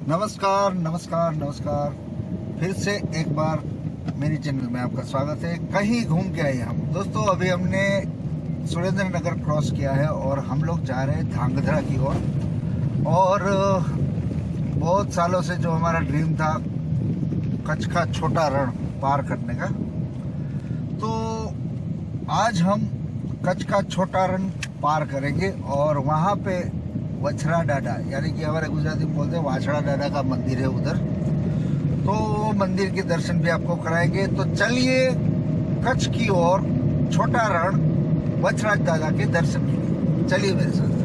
नमस्कार नमस्कार नमस्कार। फिर से एक बार मेरी चैनल में आपका स्वागत है। कहीं घूम के आए हम दोस्तों। अभी हमने सुरेंद्र नगर क्रॉस किया है और हम लोग जा रहे हैं धांगध्रा की ओर। और बहुत सालों से जो हमारा ड्रीम था कच्छ का छोटा रण पार करने का, तो आज हम कच्छ का छोटा रण पार करेंगे और वहाँ पे वछड़ा डाडा यानी कि हमारे गुजराती में बोलते हैं वाछड़ा डाडा का मंदिर है उधर, तो वो मंदिर के दर्शन भी आपको कराएंगे। तो चलिए कच्छ की ओर छोटा रण वछड़ा डाडा के दर्शन कीजिए। चलिए मेरे साथ।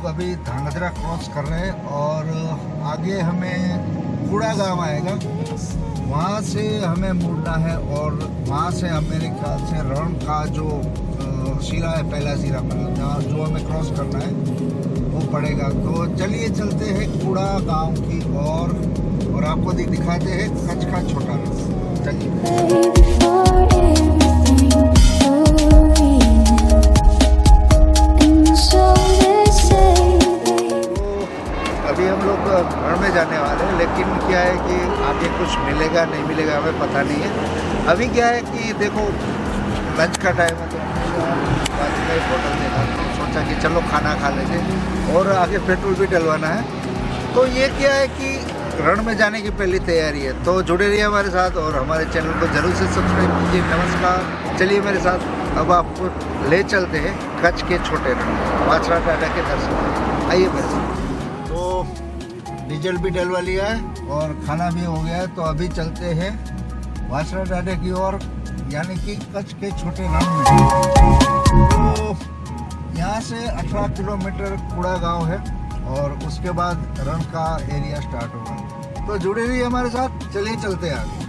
अभी धांगध्रा क्रॉस कर रहे हैं और आगे हमें कूड़ा गांव आएगा, वहाँ से हमें मुड़ना है और वहाँ से हम मेरे ख्याल से रण का जो सिरा है, पहला सिरा मतलब जहाँ जो हमें क्रॉस करना है वो पड़ेगा। तो चलिए चलते हैं कूड़ा गांव की और आपको दिखाते हैं कच्छ का छोटा रण। चलिए। अभी हम लोग घर में जाने वाले हैं, लेकिन क्या है कि आगे कुछ मिलेगा नहीं मिलेगा हमें पता नहीं है। अभी क्या है कि देखो लंच का टाइम है, तो एक होटल देखा तो सोचा कि चलो खाना खा लेंगे और आगे पेट्रोल भी डलवाना है। तो ये क्या है कि रण में जाने की पहली तैयारी है, तो जुड़े रहिए हमारे साथ और हमारे चैनल को जरूर से सब्सक्राइब कीजिए। नमस्कार। चलिए मेरे साथ, अब आपको ले चलते हैं कच्छ के छोटे रण वाछड़ा डाडा के दर्शन। आइए मेरे साथ। तो डीजल भी डलवा लिया है और खाना भी हो गया है, तो अभी चलते हैं वाछड़ा डाडा की ओर यानी कि कच्छ के छोटे रण में। तो यहाँ से 18 किलोमीटर कूड़ा गांव है और उसके बाद रण का एरिया स्टार्ट होगा। तो जुड़े रहिए हमारे साथ, चलिए चलते हैं आगे।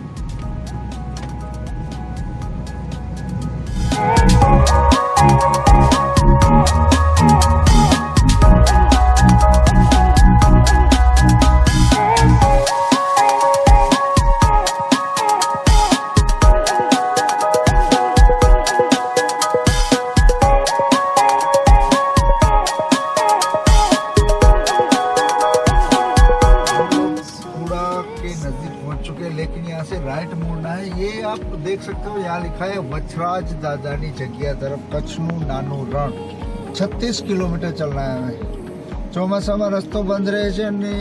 लेकिन यहाँ से राइट मुड़ना है। ये आप देख सकते हो, यहाँ लिखा है वछराज दादानी जगिया तरफ कच्छनु नानु रण। 36 किलोमीटर चलना है हमें। ચોમાસામાં રસ્તો બંધ રહે છે અને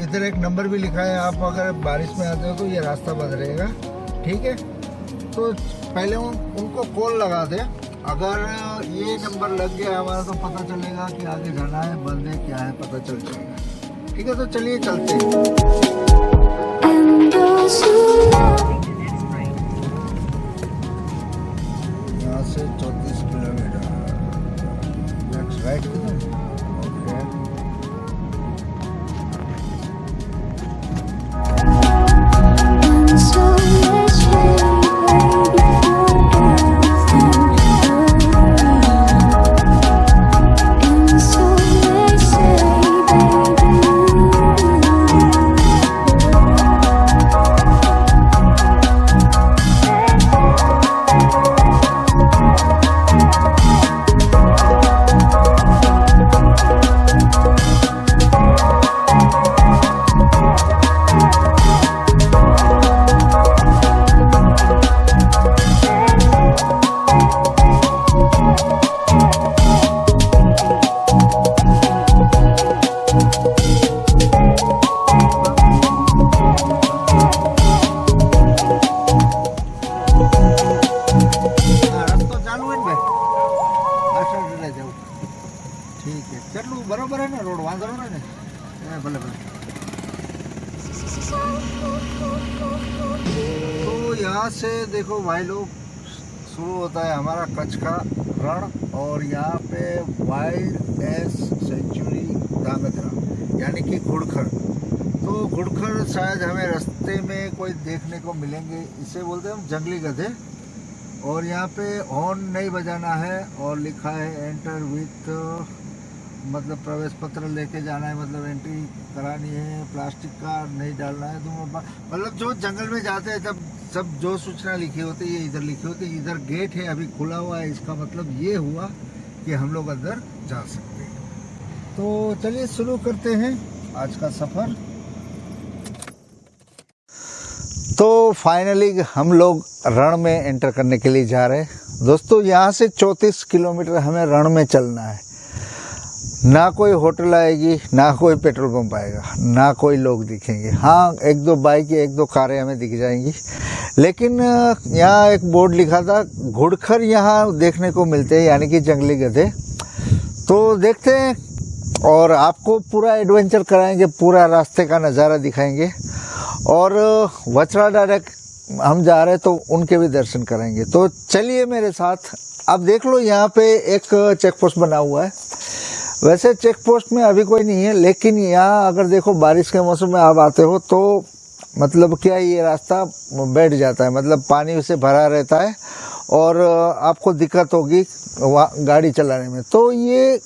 इधर एक नंबर भी लिखा है, आप अगर बारिश में आते हो तो ये रास्ता बंद रहेगा। ठीक है, तो पहले उनको कॉल लगा दे। अगर ये नंबर लग गया हमारा तो पता चलेगा कि आगे जाना है, बंद है, क्या है, पता चल जाएगा। ठीक है, तो चलिए चलते हैं। यहाँ से 34 किलोमीटर राइट किधर? ओके। बराबर है ना रोड, वांदो ना ने भले भले। तो यहाँ से देखो भाई लोग शुरू होता है हमारा कच्छ का रण, और यहाँ पे वाइल्ड एस सेंचुरी धांगध्रा यानी कि घुड़खर। तो घुड़खर शायद हमें रास्ते में कोई देखने को मिलेंगे, इसे बोलते हैं हम जंगली गधे। और यहाँ पे हॉर्न नहीं बजाना है, और लिखा है एंटर विथ, मतलब प्रवेश पत्र लेके जाना है, मतलब एंट्री करानी है, प्लास्टिक का नहीं डालना है। तो मतलब जो जंगल में जाते हैं तब सब जो सूचना लिखी होती है इधर लिखी होती है। इधर गेट है अभी खुला हुआ है, इसका मतलब ये हुआ कि हम लोग अंदर जा सकते हैं। तो चलिए शुरू करते हैं आज का सफ़र। तो फाइनली हम लोग रण में एंटर करने के लिए जा रहे हैं। दोस्तों यहाँ से 34 किलोमीटर हमें रण में चलना है। ना कोई होटल आएगी, ना कोई पेट्रोल पंप आएगा, ना कोई लोग दिखेंगे। हाँ, एक दो बाइक या एक दो कारें हमें दिख जाएंगी, लेकिन यहाँ एक बोर्ड लिखा था घुड़खर यहाँ देखने को मिलते हैं, यानी कि जंगली गधे। तो देखते हैं और आपको पूरा एडवेंचर कराएंगे, पूरा रास्ते का नज़ारा दिखाएंगे। और वचरा डायरेक्ट हम जा रहे हैं तो उनके भी दर्शन करेंगे। तो चलिए मेरे साथ। अब देख लो यहाँ पे एक चेक पोस्ट बना हुआ है। वैसे चेक पोस्ट में अभी कोई नहीं है, लेकिन यहाँ अगर देखो बारिश के मौसम में आप आते हो तो मतलब क्या ये रास्ता बैठ जाता है, मतलब पानी से भरा रहता है और आपको दिक्कत होगी गाड़ी चलाने में। तो ये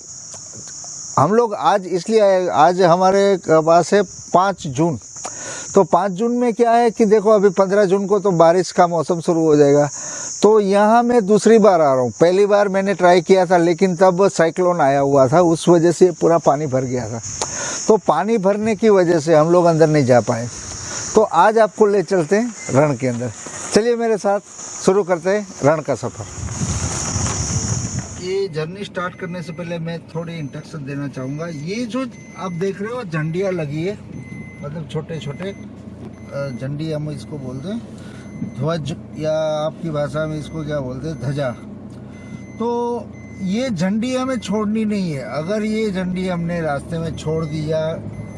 हम लोग आज इसलिए आए, आज हमारे पास है 5 जून। तो 5 जून में क्या है कि देखो अभी 15 जून को तो बारिश का मौसम शुरू हो जाएगा। तो यहाँ मैं दूसरी बार आ रहा हूँ। पहली बार मैंने ट्राई किया था, लेकिन तब साइक्लोन आया हुआ था, उस वजह से पूरा पानी भर गया था। तो पानी भरने की वजह से हम लोग अंदर नहीं जा पाए। तो आज आपको ले चलते हैं रण के अंदर। चलिए मेरे साथ शुरू करते हैं रण का सफ़र। ये जर्नी स्टार्ट करने से पहले मैं थोड़ी इंस्ट्रक्शन देना चाहूँगा। ये जो आप देख रहे हो झंडियाँ लगी है, मतलब छोटे छोटे झंडी हम इसको बोलते हैं, ध्वज या आपकी भाषा में इसको क्या बोलते हैं, ध्वजा। तो ये झंडी हमें छोड़नी नहीं है। अगर ये झंडी हमने रास्ते में छोड़ दिया,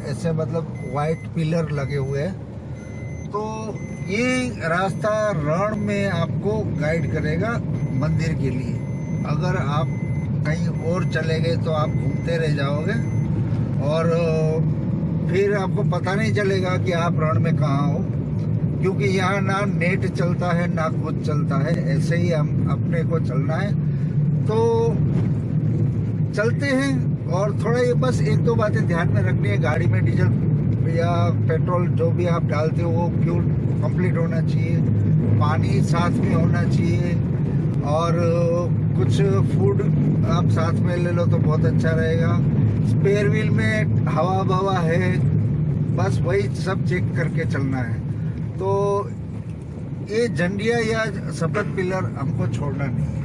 ऐसे मतलब वाइट पिलर लगे हुए हैं, तो ये रास्ता रण में आपको गाइड करेगा मंदिर के लिए। अगर आप कहीं और चले गए तो आप घूमते रह जाओगे और फिर आपको पता नहीं चलेगा कि आप रण में कहाँ हो, क्योंकि यहाँ ना नेट चलता है ना कुछ चलता है। ऐसे ही हम अपने को चलना है। तो चलते हैं। और थोड़ा ये बस एक दो बातें ध्यान में रखनी है। गाड़ी में डीजल या पेट्रोल जो भी आप डालते हो वो फ्यूल कंप्लीट होना चाहिए, पानी साथ में होना चाहिए, और कुछ फूड आप साथ में ले लो तो बहुत अच्छा रहेगा। स्पेयर व्हील में हवा भवा है, बस वही सब चेक करके चलना है। तो ये झंडिया या सफेद पिलर हमको छोड़ना नहीं है।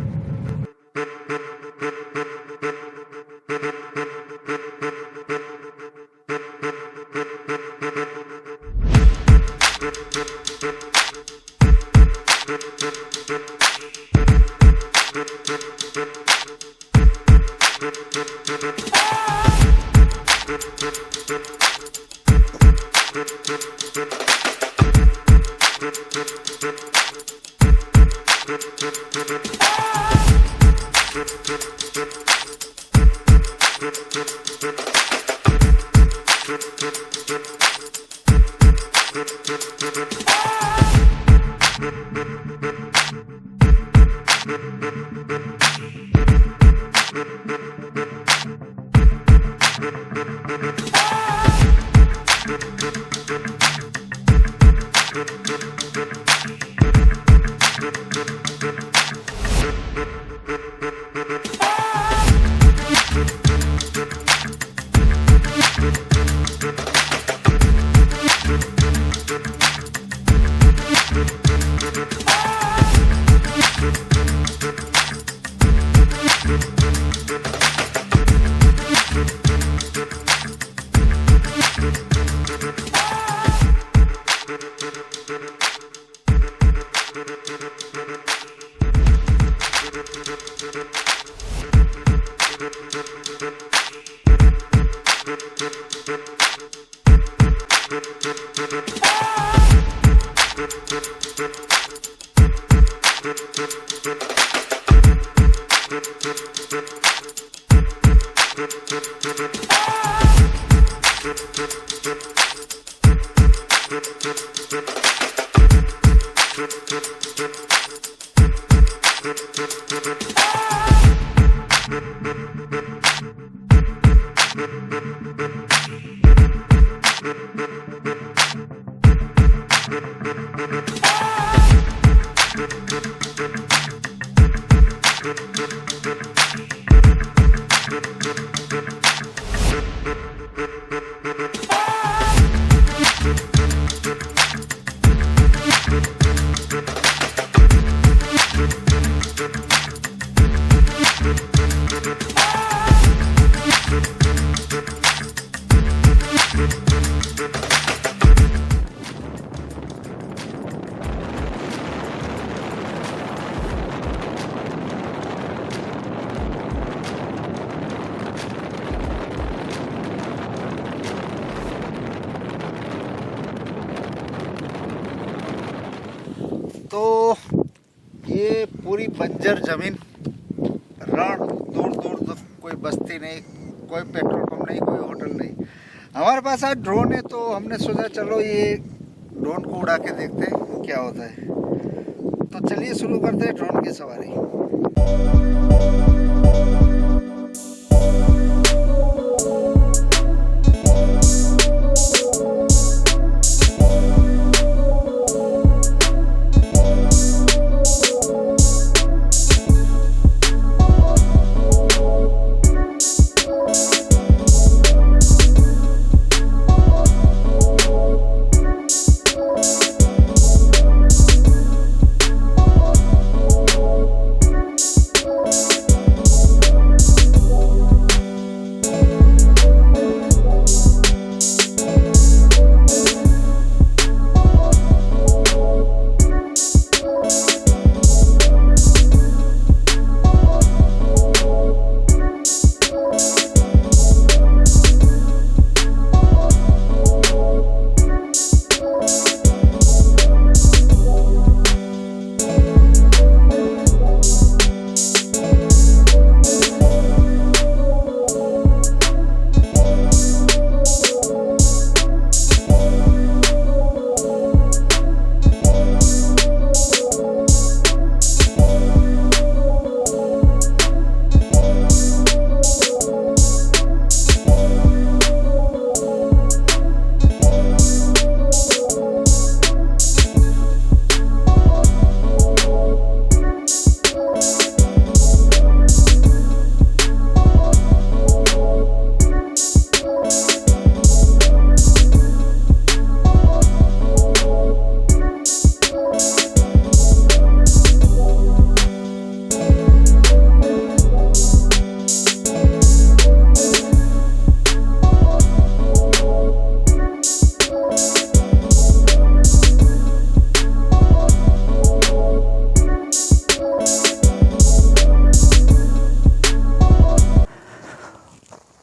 तो ये पूरी बंजर जमीन, रण, दूर दूर तक कोई बस्ती नहीं, कोई पेट्रोल पंप नहीं, कोई होटल नहीं। हमारे पास आज ड्रोन है तो हमने सोचा चलो ये ड्रोन को उड़ा के देखते हैं क्या होता है। तो चलिए शुरू करते हैं ड्रोन की सवारी।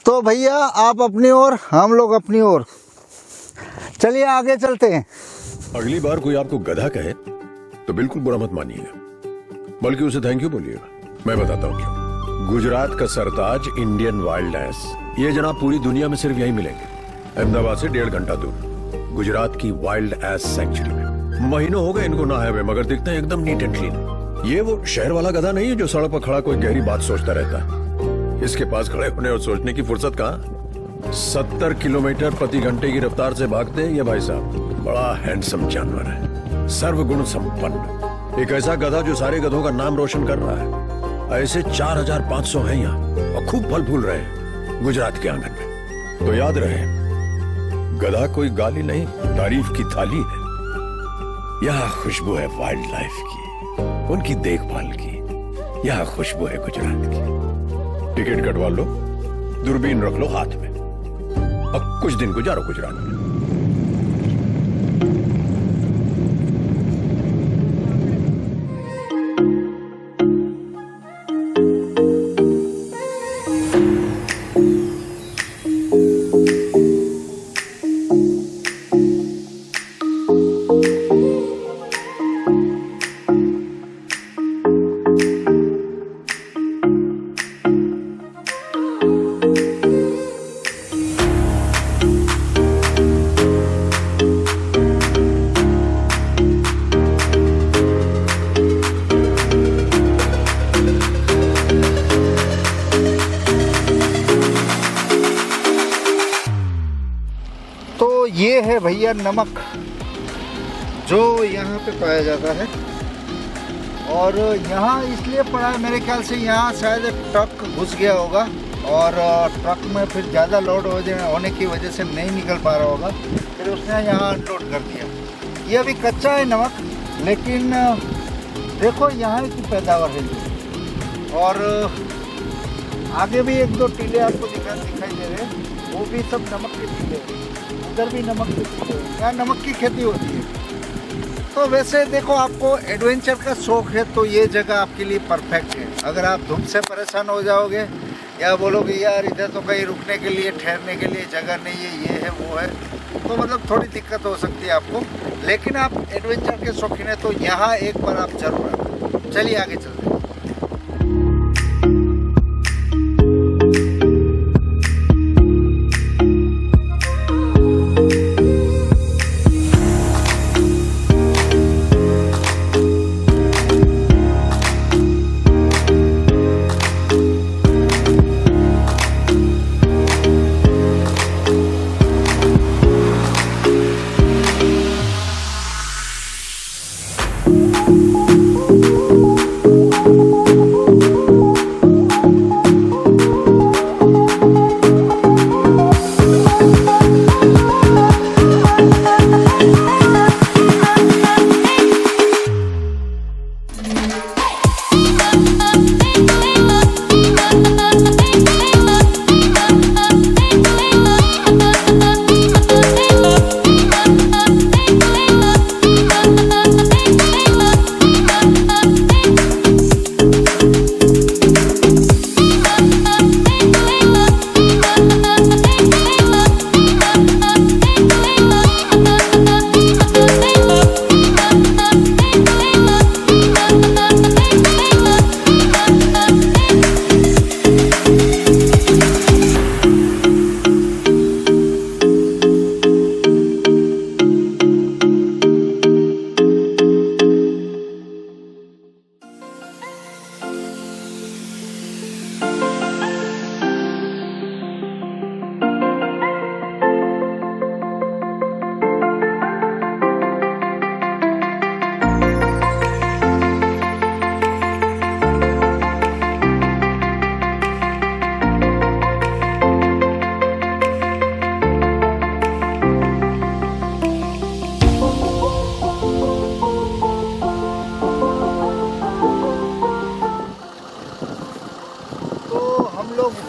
तो भैया आप अपनी ओर, हम लोग अपनी ओर, चलिए आगे चलते हैं। अगली बार कोई आपको गधा कहे तो बिल्कुल बुरा मत मानिएगा, बल्कि उसे थैंक यू बोलिएगा। मैं बताता हूँ क्यों। गुजरात का सरताज इंडियन वाइल्ड एस, ये जनाब पूरी दुनिया में सिर्फ यहीं मिलेंगे, अहमदाबाद से 1.5 घंटा दूर गुजरात की वाइल्ड एस सेंचुरी में। महीनों हो गए इनको नहाए हुए, मगर दिखते हैं एकदम नीट एंड क्लीन। ये वो शहर वाला गधा नहीं है जो सड़क पर खड़ा कोई गहरी बात सोचता रहता है। इसके पास खड़े होने और सोचने की फुर्सत कहाँ। 70 किलोमीटर प्रति घंटे की रफ्तार से भागते हैं ये भाई साहब। बड़ा हैंडसम जानवर है, सर्वगुण संपन्न, एक ऐसा गधा जो सारे गधों का नाम रोशन कर रहा है। ऐसे 4500 हैं यहाँ और खूब फल फूल रहे हैं गुजरात के आंगन में। तो याद रहे, गधा कोई गाली नहीं, तारीफ की थाली है। यहाँ खुशबू है वाइल्ड लाइफ की, उनकी देखभाल की। यहाँ खुशबू है गुजरात की। टिकट कटवा लो, दूरबीन रख लो हाथ में, अब कुछ दिन गुजारो गुजरात में। है भैया नमक, जो यहाँ पे पाया जाता है। और यहाँ इसलिए पड़ा है मेरे ख्याल से, यहाँ शायद एक ट्रक घुस गया होगा और ट्रक में फिर ज़्यादा लोड होने की वजह से नहीं निकल पा रहा होगा, फिर उसने यहाँ अनलोड कर दिया। ये अभी कच्चा है नमक, लेकिन देखो यहाँ की पैदावार है ये। और आगे भी एक दो टीले आपको दिखाई दे रहे हैं, वो भी सब नमक के टीले हैं। उधर भी नमक के टीले हैं, यहाँ नमक की खेती होती है। तो वैसे देखो, आपको एडवेंचर का शौक है तो ये जगह आपके लिए परफेक्ट है। अगर आप धूप से परेशान हो जाओगे या बोलोगे यार इधर तो कहीं रुकने के लिए, ठहरने के लिए जगह नहीं है, ये है वो है, तो मतलब थोड़ी दिक्कत हो सकती है आपको। लेकिन आप एडवेंचर के शौकीन है तो यहाँ एक बार आप जरूर आए। चलिए आगे चलते हैं।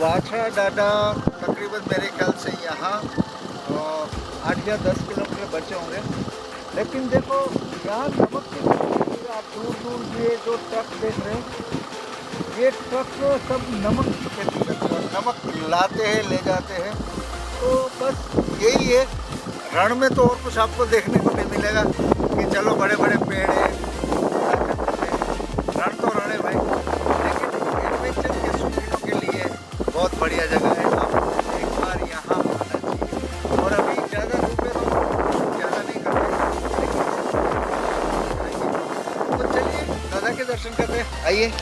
वाछड़ा डाडा तकरीबन मेरे ख्याल से यहाँ 8 या 10 किलोमीटर बचे होंगे। लेकिन देखो यहाँ नमक की, आप दूर दूर ये जो ट्रक देख रहे हैं, ये ट्रक सब नमक की खेती करते हैं, नमक लाते हैं ले जाते हैं। तो बस यही है, रण में तो और कुछ आपको देखने को नहीं मिलेगा कि चलो बड़े बड़े पेड़ हैं, रण तो रण है भाई। लेकिन एडवेंचर के शौकीनों के लिए बहुत बढ़िया जगह है, आपको एक बार यहाँ आना चाहिए। और अभी ज़्यादा धूप है तो ज़्यादा नहीं करते, लेकिन तो चलिए दादा के दर्शन करते हैं, आइए।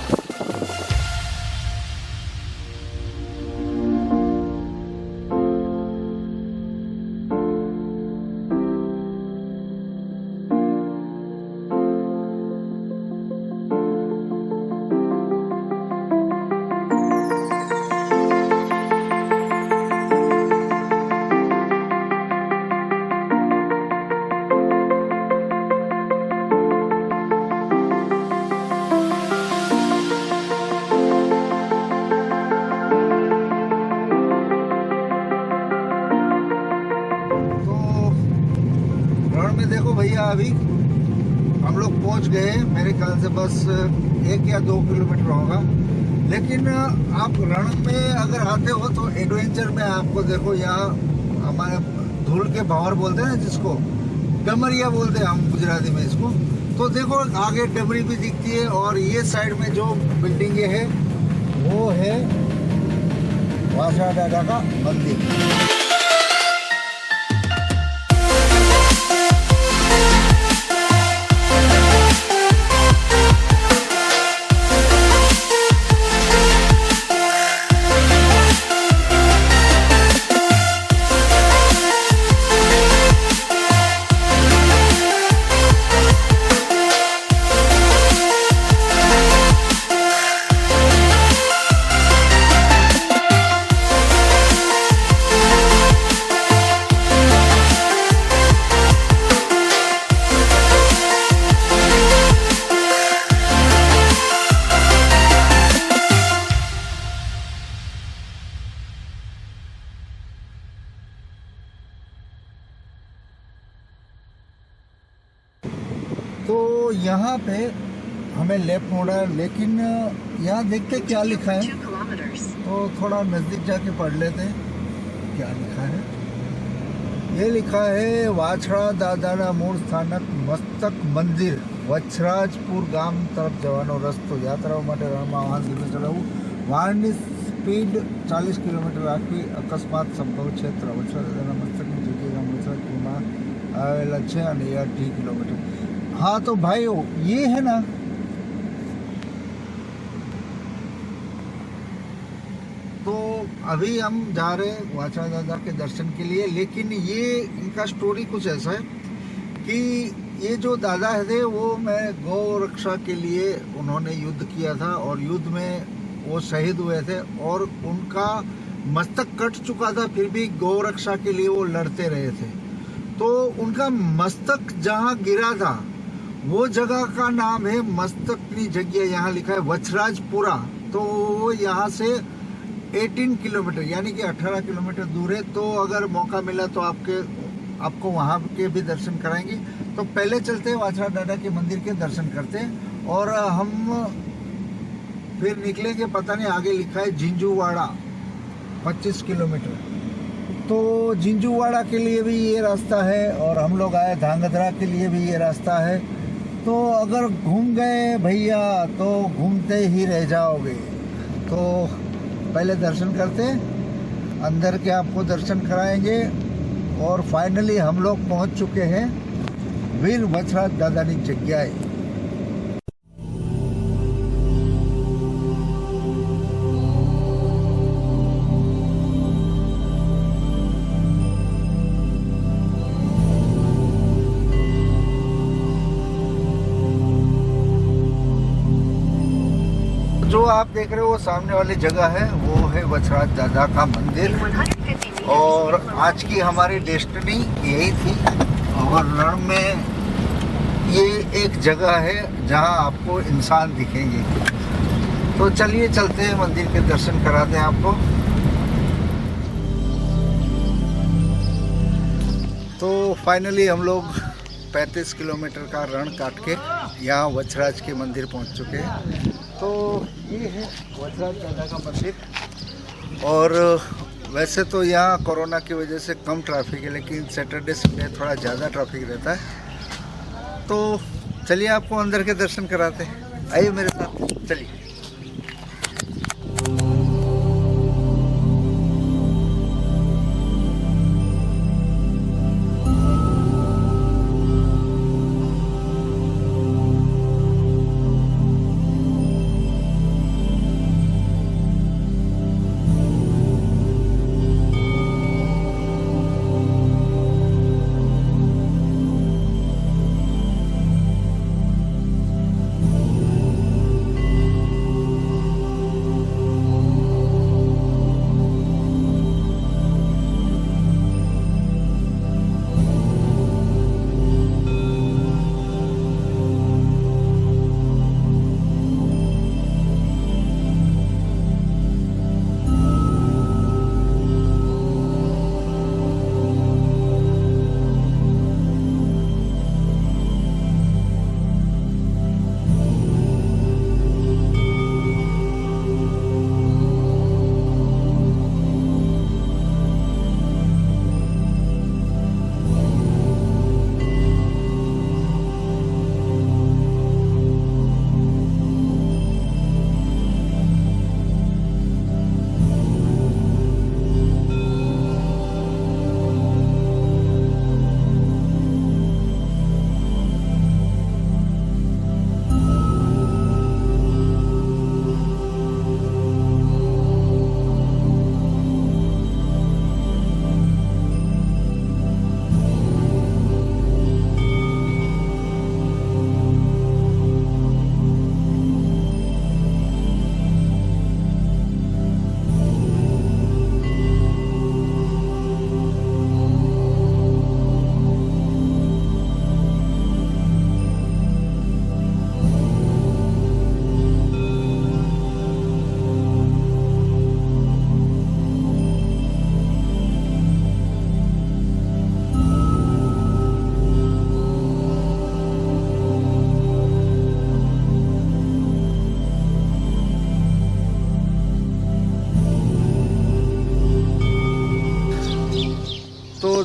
देखो भैया अभी हम लोग पहुंच गए, मेरे ख्याल से बस 1 या 2 किलोमीटर होगा। लेकिन आप रण में अगर आते हो तो एडवेंचर में आपको देखो, यहाँ हमारे धूल के भावर बोलते हैं ना जिसको, डमरिया बोलते हैं हम गुजराती में इसको। तो देखो आगे डमरी भी दिखती है, और ये साइड में जो बिल्डिंग है वो है वाछड़ा डाडा का मंदिर। यहाँ पे हमें लेफ्ट मोड़ा है, लेकिन यहाँ देखते क्या लिखा है, तो थोड़ा नज़दीक जाके पढ़ लेते हैं क्या लिखा है। ये लिखा है वाछड़ा दादाना मूળ સ્થાનક મસ્તક મંદિર વછરાજપુર ગામ તરફ જવાનો રસ્તો, યાત્રાઓ માટે રણમાં વાહન ધીમે ચલાવવું, વાહનની સ્પીડ 40 કિલોમીટર રાખવી, અકસ્માત સંભવ ક્ષેત્ર વછરા દાદાના મસ્તકની જગ્યાએ ગામ વછરાજપુરમાં આવેલા છે અને એ 18 કિલોમીટર। हाँ तो भाइयों ये है ना, तो अभी हम जा रहे हैं वाछड़ा दादा के दर्शन के लिए। लेकिन ये इनका स्टोरी कुछ ऐसा है कि ये जो दादा थे वो मैं गौ रक्षा के लिए उन्होंने युद्ध किया था और युद्ध में वो शहीद हुए थे और उनका मस्तक कट चुका था, फिर भी गौ रक्षा के लिए वो लड़ते रहे थे। तो उनका मस्तक जहाँ गिरा था वो जगह का नाम है, मस्तक की जगह यहाँ लिखा है वछराजपुरा। तो यहाँ से 18 किलोमीटर यानी कि 18 किलोमीटर दूर है। तो अगर मौका मिला तो आपको वहाँ के भी दर्शन कराएंगे। तो पहले चलते हैं वाछड़ा दादा के मंदिर के दर्शन करते हैं और हम फिर निकलेंगे, पता नहीं आगे लिखा है जिंजूवाड़ा 25 किलोमीटर। तो जिंजूवाड़ा के लिए भी ये रास्ता है और हम लोग आए धांगध्रा के लिए भी ये रास्ता है। तो अगर घूम गए भैया तो घूमते ही रह जाओगे। तो पहले दर्शन करते हैं, अंदर के आपको दर्शन कराएंगे और फाइनली हम लोग पहुंच चुके हैं वीर वछरा दादानी जग्याए। जो आप देख रहे हो वो सामने वाली जगह है, वो है वछरा दादा का मंदिर। और आज की हमारी डेस्टिनी यही थी। और रण में ये एक जगह है जहां आपको इंसान दिखेंगे। तो चलिए चलते हैं, मंदिर के दर्शन कराते हैं आपको। तो फाइनली हम लोग 35 किलोमीटर का रण काट के यहाँ वछराज के मंदिर पहुँच चुके हैं। तो ये है वछराज दादा का मंदिर। और वैसे तो यहाँ कोरोना की वजह से कम ट्रैफिक है, लेकिन सैटरडे संडे थोड़ा ज़्यादा ट्रैफिक रहता है। तो चलिए आपको अंदर के दर्शन कराते हैं, आइए मेरे साथ, चलिए।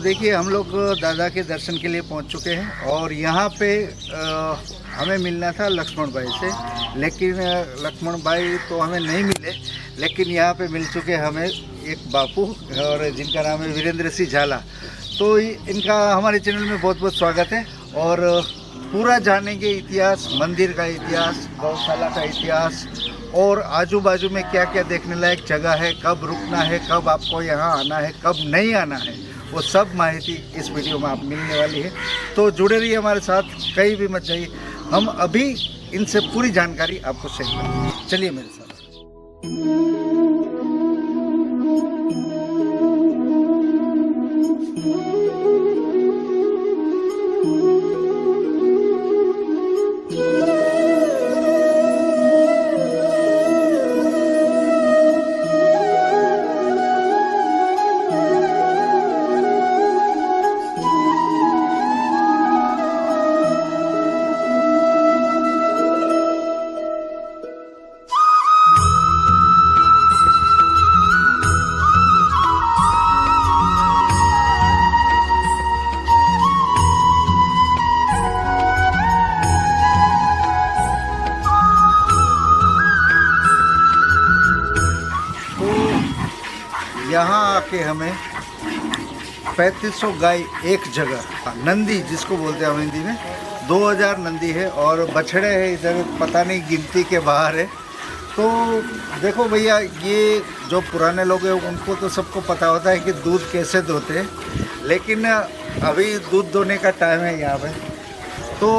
देखिए हम लोग दादा के दर्शन के लिए पहुंच चुके हैं और यहाँ पे हमें मिलना था लक्ष्मण भाई से, लेकिन लक्ष्मण भाई तो हमें नहीं मिले, लेकिन यहाँ पे मिल चुके हमें एक बापू और जिनका नाम है वीरेंद्र सिंह झाला। तो इनका हमारे चैनल में बहुत बहुत स्वागत है और पूरा जानेंगे इतिहास, मंदिर का इतिहास, गौशाला का इतिहास और आजू बाजू में क्या क्या देखने लायक जगह है, कब रुकना है, कब आपको यहाँ आना है, कब नहीं आना है, वो सब माहिती इस वीडियो में आप मिलने वाली है। तो जुड़े रहिए हमारे साथ, कहीं भी मत जाइए, हम अभी इनसे पूरी जानकारी आपको शेयर करेंगे। चलिए मेरे साथ। यहाँ आके हमें 3500 गाय एक जगह, नंदी जिसको बोलते हैं हम हिंदी में, 2000 नंदी है और बछड़े हैं इधर, पता नहीं गिनती के बाहर है। तो देखो भैया, ये जो पुराने लोग हैं उनको तो सबको पता होता है कि दूध कैसे दोते हैं, लेकिन अभी दूध दोने का टाइम है यहाँ पे। तो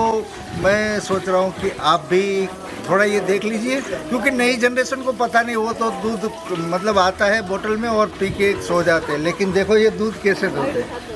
मैं सोच रहा हूँ कि आप भी थोड़ा ये देख लीजिए, क्योंकि नई जनरेशन को पता नहीं, वो तो दूध मतलब आता है बोतल में और पी के सो जाते हैं, लेकिन देखो ये दूध कैसे दोते हैं।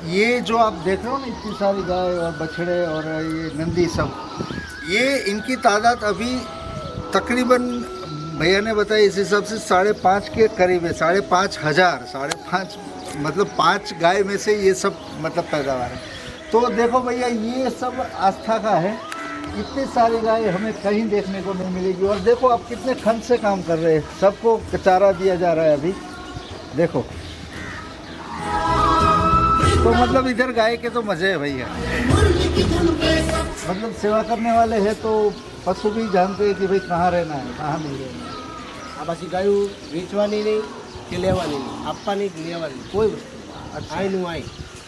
ये जो आप देख रहे हो ना, इतनी सारी गाय और बछड़े और ये नंदी सब, ये इनकी तादाद अभी तकरीबन भैया ने बताया इस हिसाब से 5.5 के करीब है, 5,500, 5.5 मतलब 5 गाय में से ये सब मतलब पैदावार है। तो देखो भैया, ये सब आस्था का है, इतनी सारी गाय हमें कहीं देखने को नहीं मिलेगी। और देखो आप कितने खंड से काम कर रहे हैं, सबको चारा दिया जा रहा है अभी, देखो। तो मतलब इधर गाय के तो मज़े है भैया, मतलब सेवा करने वाले हैं तो पशु भी जानते हैं कि भाई कहाँ रहना है, कहाँ नहीं रहना है। આ પાછી ગાયું વેચવાની નહીં કે લેવાની નહીં, આપવાની કે લેવાની કોઈ વસ્તુ આઈનું આઈ,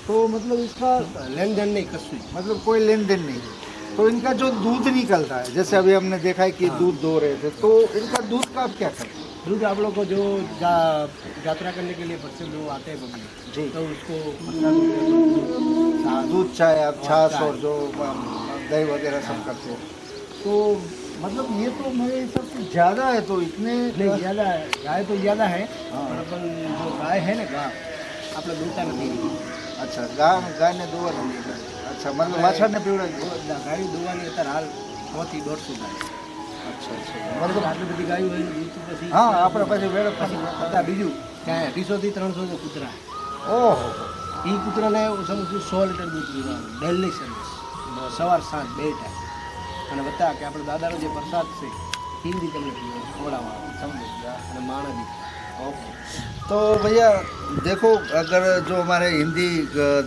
तो मतलब इसका લેન દેન નહીં કશું જ। मतलब कोई लेन देन नहीं है। तो इनका जो दूध निकलता है, जैसे अभी हमने देखा है कि दूध दो रहे थे, तो इनका दूध का आप क्या करते हैं? दूध आप लोग को जो यात्रा करने के लिए बस से लोग आते हैं बगली जी। तो उसको 15 दूध चाय आप छाछ चाय। और जो दही वगैरह सब करते हैं। तो मतलब ये तो मेरे हिसाब से ज़्यादा है, तो इतने नहीं ज़्यादा है, गाय तो ज़्यादा है, हाँ। पर अपन जो गाय है ना गाय આપણે દૂધતા નથી। अच्छा, गाय ने दुआ नहीं दी। अच्छा, मतलब वाछड़ ने पीवड़ा दी। ગાયું દોવાની અત્યારે હાલ 100-150 ગાય। अच्छा अच्छा, मतलब આટલી બધી ગાયો હોય ને દૂધ પછી हाँ આપણે પછી વેળ બધા બીજું ત્યાં 250-300 તો કૂતરા। ઓહો, એ કૂતરાને સમજુ 100 લીટર દૂધ પીવાનું ડેલી સર્વિસ, સવાર સાંજ 2 ટાઈમ। અને બતા કે આપણે દાદાનો જે પ્રસાદ છે એ બી તમને પીવાનું ખવડાવવાનું, સમજો અને માણસ બી। ओके। तो भैया देखो, अगर जो हमारे हिंदी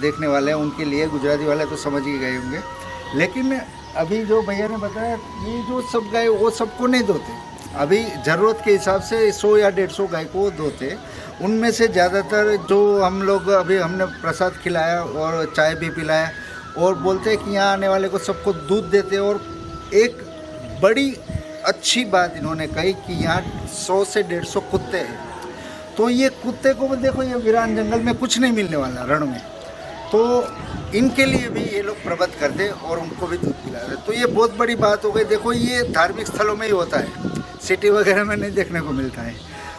देखने वाले हैं उनके लिए, गुजराती वाले तो समझ ही गए होंगे, लेकिन अभी जो भैया ने बताया ये जो सब गाय वो सबको नहीं धोते, अभी ज़रूरत के हिसाब से 100 या 150 गाय को दो थे। उनमें से ज़्यादातर जो हम लोग अभी हमने प्रसाद खिलाया और चाय भी पिलाया और बोलते हैं कि यहाँ आने वाले को सबको दूध देते। और एक बड़ी अच्छी बात इन्होंने कही कि यहाँ 100 से 150 कुत्ते हैं। तो ये कुत्ते को देखो, ये वीरान जंगल में कुछ नहीं मिलने वाला रण में, तो इनके लिए भी ये लोग प्रबंध करते और उनको भी दूध पिलाते। तो ये बहुत बड़ी बात हो गई। देखो ये धार्मिक स्थलों में ही होता है, सिटी वगैरह में नहीं देखने को मिलता है।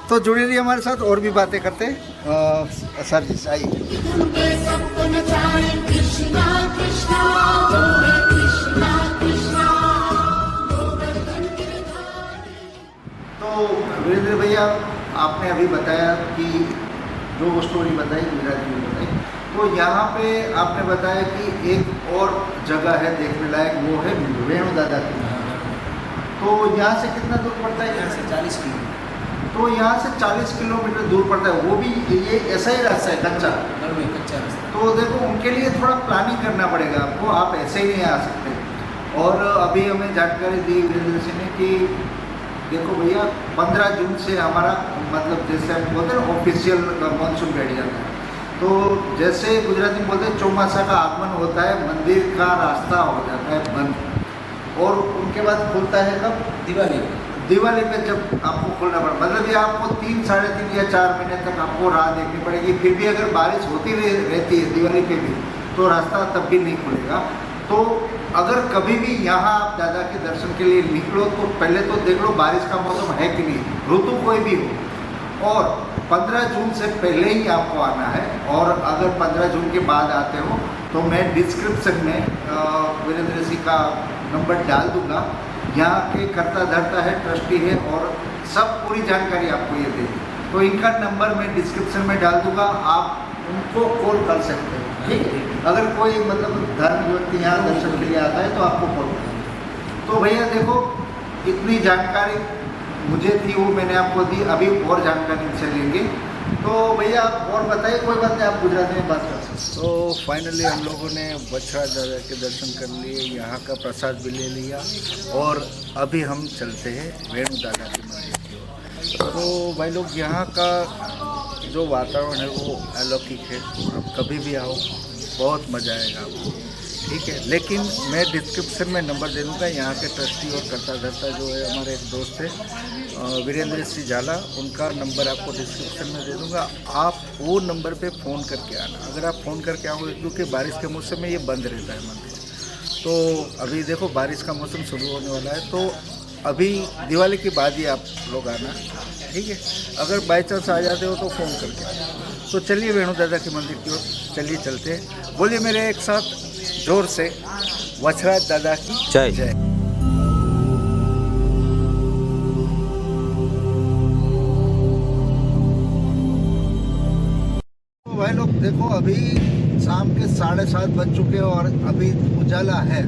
तो जुड़े रहिए हमारे साथ और भी बातें करते हैं। सर जी आइए। तो वीरेंद्र भैया, आपने अभी बताया कि जो स्टोरी बताई मीरा जी ने बताई, तो यहाँ पे आपने बताया कि एक और जगह है देखने लायक, वो है वेणु दादा की। तो यहाँ से कितना दूर पड़ता है? यहाँ से 40 किलोमीटर। तो यहाँ से 40 किलोमीटर दूर पड़ता है, वो भी ये ऐसा ही रास्ता है कच्चा? कच्चा रास्ता। तो देखो उनके लिए थोड़ा प्लानिंग करना पड़ेगा आपको, आप ऐसे ही नहीं आ सकते। और अभी हमें जानकारी दी वीरेंद्र सिंह ने कि देखो भैया 15 जून से हमारा मतलब जैसे हम बोलते हैं ऑफिशियल मानसून बैठ जाता है। तो जैसे गुजराती में बोलते हैं चौमासा का आगमन होता है, मंदिर का रास्ता हो जाता है बंद और उनके बाद खुलता है कब? दिवाली पे जब आपको खोलना पड़ा, मतलब ये आपको 3, 3.5 या 4 महीने तक आपको राह देखनी पड़ेगी। फिर भी अगर बारिश होती रहती है दिवाली पे भी, तो रास्ता तब भी नहीं खुलेगा। तो अगर कभी भी यहाँ आप दादा के दर्शन के लिए निकलो तो पहले तो देख लो बारिश का मौसम है कि नहीं, ऋतु कोई भी हो। और 15 जून से पहले ही आपको आना है। और अगर 15 जून के बाद आते हो तो मैं डिस्क्रिप्शन में वीरेंद्र सिंह का नंबर डाल दूँगा। यहाँ के करता धरता है, ट्रस्टी है और सब पूरी जानकारी आपको ये देगी। तो इनका नंबर मैं डिस्क्रिप्शन में डाल दूँगा, आप उनको कॉल कर सकते हो, ठीक है? अगर कोई मतलब धार्मिक व्यक्ति यहाँ दर्शन के लिए आता है तो आपको कॉल करें। तो भैया देखो, इतनी जानकारी मुझे थी वो मैंने आपको दी, अभी और जानकारी से लेंगे। तो भैया आप और बताइए, कोई बात नहीं, आप गुजराती में बात कर सकते। तो फाइनली हम लोगों ने बछड़ा दादा के दर्शन कर लिए, यहाँ का प्रसाद भी ले लिया और अभी हम चलते हैं वेणु दादा के मंदिर की ओर। तो भाई लोग, यहाँ का जो वातावरण है वो अलौकिक है, आप कभी भी आओ, बहुत मज़ा आएगा आपको, ठीक है? लेकिन मैं डिस्क्रिप्शन में नंबर दे दूँगा, यहाँ के ट्रस्टी और करता धरता जो है हमारे एक दोस्त है वीरेंद्र सिंह झाला, उनका नंबर आपको डिस्क्रिप्शन में दे दूँगा। आप वो नंबर पे फ़ोन करके आना। अगर आप फ़ोन करके आओगे, क्योंकि बारिश के मौसम में ये बंद रहता है मंदिर। तो अभी देखो बारिश का मौसम शुरू होने वाला है, तो अभी दिवाली के बाद ही आप लोग आना, ठीक है? अगर बाई चांस आ जाते हो तो फ़ोन करके आना। तो चलिए वेणु दादा के मंदिर की ओर चलिए चलते हैं। बोलिए मेरे एक साथ जोर से, वछराज दादा की जय। जय। तो भाई लोग देखो, अभी शाम के 7:30 बज चुके हैं और अभी उजाला है,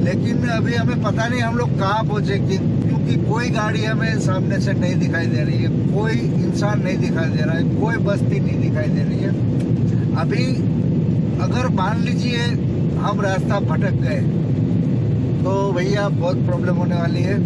लेकिन अभी हमें पता नहीं हम लोग कहाँ पहुँचे, क्योंकि कोई गाड़ी हमें सामने से नहीं दिखाई दे रही है, कोई इंसान नहीं दिखाई दे रहा है, कोई बस्ती नहीं दिखाई दे रही है। अभी अगर मान लीजिए हम रास्ता भटक गए तो भैया बहुत प्रॉब्लम होने वाली है।